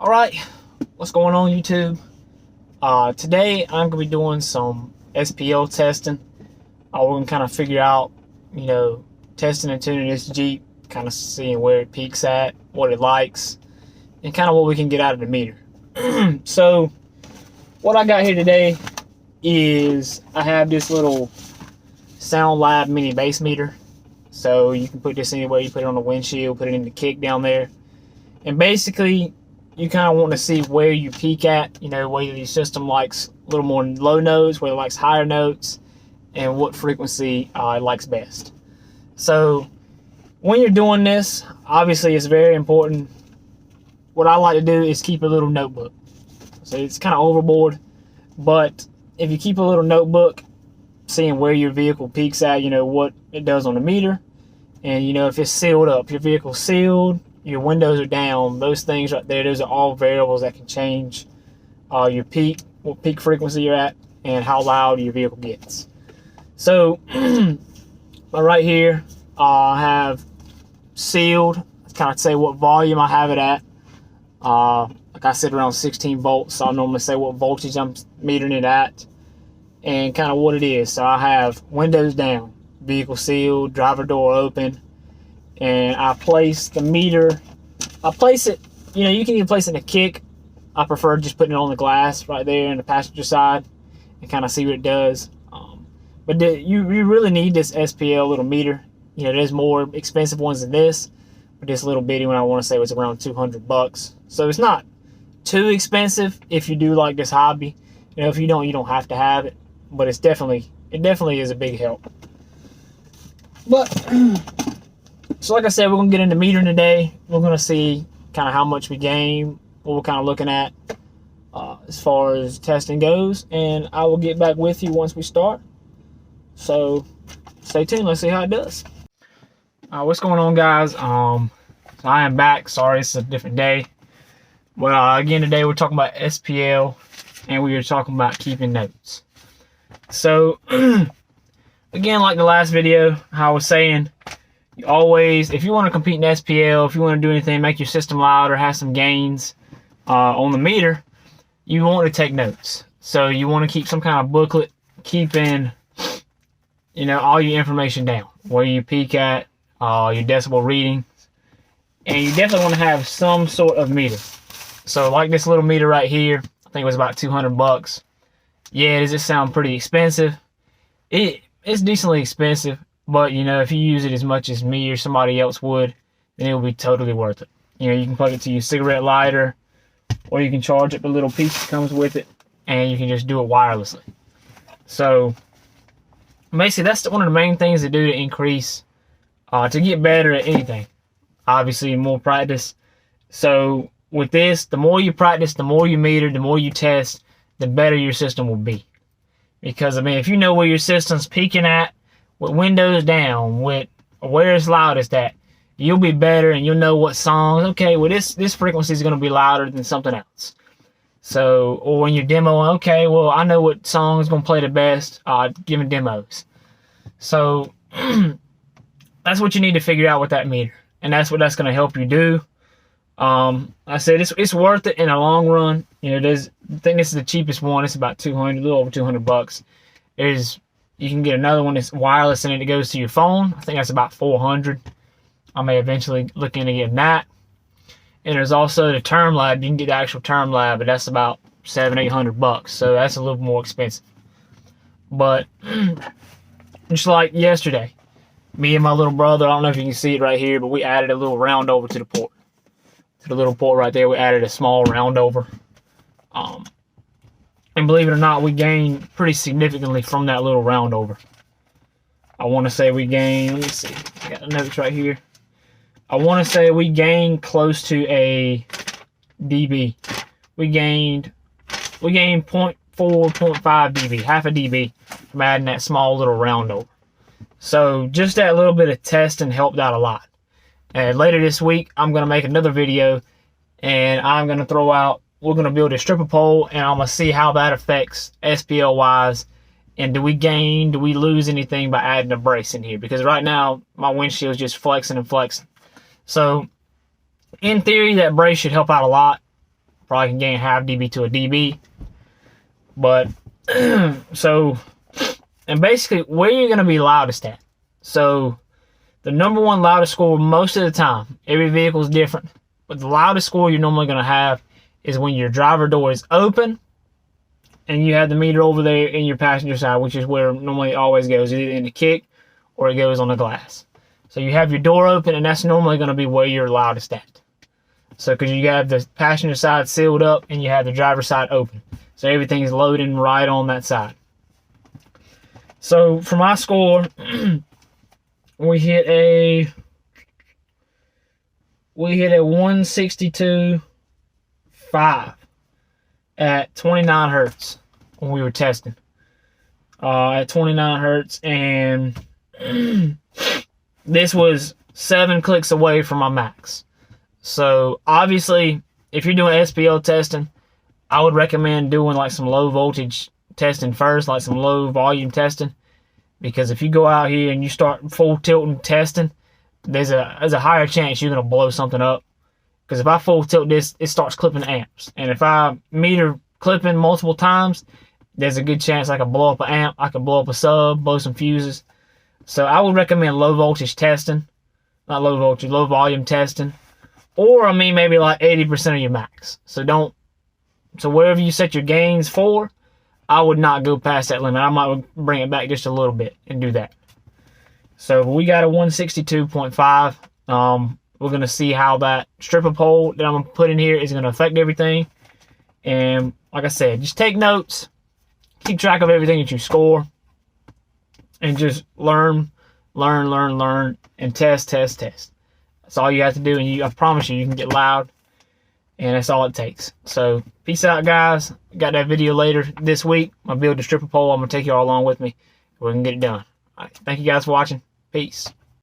Alright, what's going on YouTube? Today I'm going to be doing some SPL testing. We're going to kind of figure out, testing and tuning this Jeep, kind of seeing where it peaks at, what it likes, and kind of what we can get out of the meter. So, what I got here today is I have this little Sound Lab mini bass meter. So you can put this anywhere. You put it on the windshield, put it in the kick down there, and basically you kind of want to see where you peak at, whether your system likes a little more low notes, whether it likes higher notes, and what frequency it likes best. So when you're doing this, obviously it's very important. What I like to do is keep a little notebook. So it's kind of overboard, but if you keep a little notebook, seeing where your vehicle peaks at, what it does on the meter, and if it's sealed up, your vehicle's sealed, your windows are down, those things right there, those are all variables that can change your peak, what peak frequency you're at, and how loud your vehicle gets. So right here I have sealed, kind of say what volume I have it at. Like I said, around 16 volts, so I normally say what voltage I'm metering it at and kind of what it is. So I have windows down, vehicle sealed, driver door open, and I place the meter. I place it, you can even place it in a kick. I prefer just putting it on the glass right there in the passenger side and kind of see what it does. But you really need this SPL little meter. There's more expensive ones than this, but this little bitty one I want to say was around 200 bucks. So it's not too expensive if you do like this hobby. If you don't have to have it, but it definitely is a big help. But so like I said, we're gonna get into metering today. We're gonna see kind of how much we gain, what we're kind of looking at as far as testing goes, and I will get back with you once we start. So stay tuned. Let's see how it does. What's going on, guys? So I am back. Sorry, it's a different day. Well, again, today we're talking about SPL, and we were talking about keeping notes. So again, like the last video, how I was saying, you always, if you want to compete in SPL, if you want to do anything, make your system louder, have some gains on the meter, you want to take notes. So you want to keep some kind of booklet, keeping, all your information down, where you peak at, your decibel readings, and you definitely want to have some sort of meter. So like this little meter right here, I think it was about 200 bucks. Yeah, does it sound pretty expensive? It's decently expensive, but if you use it as much as me or somebody else would, then it will be totally worth it. You can plug it to your cigarette lighter, or you can charge up the little piece that comes with it, and you can just do it wirelessly. So basically, that's one of the main things to do to increase, to get better at anything. Obviously, more practice. So with this, the more you practice, the more you meter, the more you test, the better your system will be. Because, if you know where your system's peaking at, with windows down, with where it's loudest at, you'll be better and you'll know what songs, okay, well this frequency is going to be louder than something else. So, or when you're demoing, okay, well I know what song is going to play the best, giving demos. So, that's what you need to figure out with that meter. And that's what that's going to help you do. I said it's worth it in the long run. I think this is the cheapest one. It's about 200, a little over 200 bucks. You can get another one that's wireless and it goes to your phone. I think that's about 400. I may eventually look into getting that. And there's also the term lab. You can get the actual term lab, but that's about 700-800 bucks. So that's a little more expensive. But just like yesterday, me and my little brother, I don't know if you can see it right here, but we added a little round over to the port. To the little port right there, we added a small round over. And believe it or not, we gained pretty significantly from that little round over. I want to say we gained, let me see, I got the notes right here. I want to say we gained close to a dB. We gained 0.4, 0.5 dB, half a dB from adding that small little round over. So just that little bit of testing helped out a lot. And later this week, I'm going to make another video, and I'm going to we're going to build a stripper pole, and I'm going to see how that affects SPL-wise, and do we lose anything by adding a brace in here? Because right now, my windshield's just flexing and flexing. So, in theory, that brace should help out a lot. probably can gain half dB to a dB. But so, and basically where you're going to be loudest at. So the number one loudest score most of the time, every vehicle is different, but the loudest score you're normally going to have is when your driver door is open and you have the meter over there in your passenger side, which is where normally it always goes, either in the kick or it goes on the glass. So you have your door open, and that's normally going to be where you're loudest at. So because you have the passenger side sealed up and you have the driver's side open. So everything is loading right on that side. So for my score, we hit a 162.5 at 29 hertz when we were testing. At 29 hertz, and this was 7 clicks away from my max. So obviously, if you're doing SPL testing, I would recommend doing like some low voltage testing first, like some low volume testing, because if you go out here and you start full tilting testing, there's a higher chance you're gonna blow something up. Because if I full tilt this, it starts clipping amps, and if I meter clipping multiple times, there's a good chance I could blow up an amp, I could blow up a sub, blow some fuses. So I would recommend low voltage testing, not low voltage, low volume testing, or I mean maybe like 80% of your max. So wherever you set your gains for, I would not go past that limit. I might bring it back just a little bit and do that. So we got a 162.5. We're going to see how that stripper pole that I'm going to put in here is going to affect everything. And like I said, just take notes, keep track of everything that you score, and just learn, and test. That's all you have to do, and I promise you can get loud, and that's all it takes. So peace out, guys. Got that video later this week. I'm going to build the stripper pole. I'm going to take you all along with me. We're going to get it done. All right. Thank you guys for watching. Peace.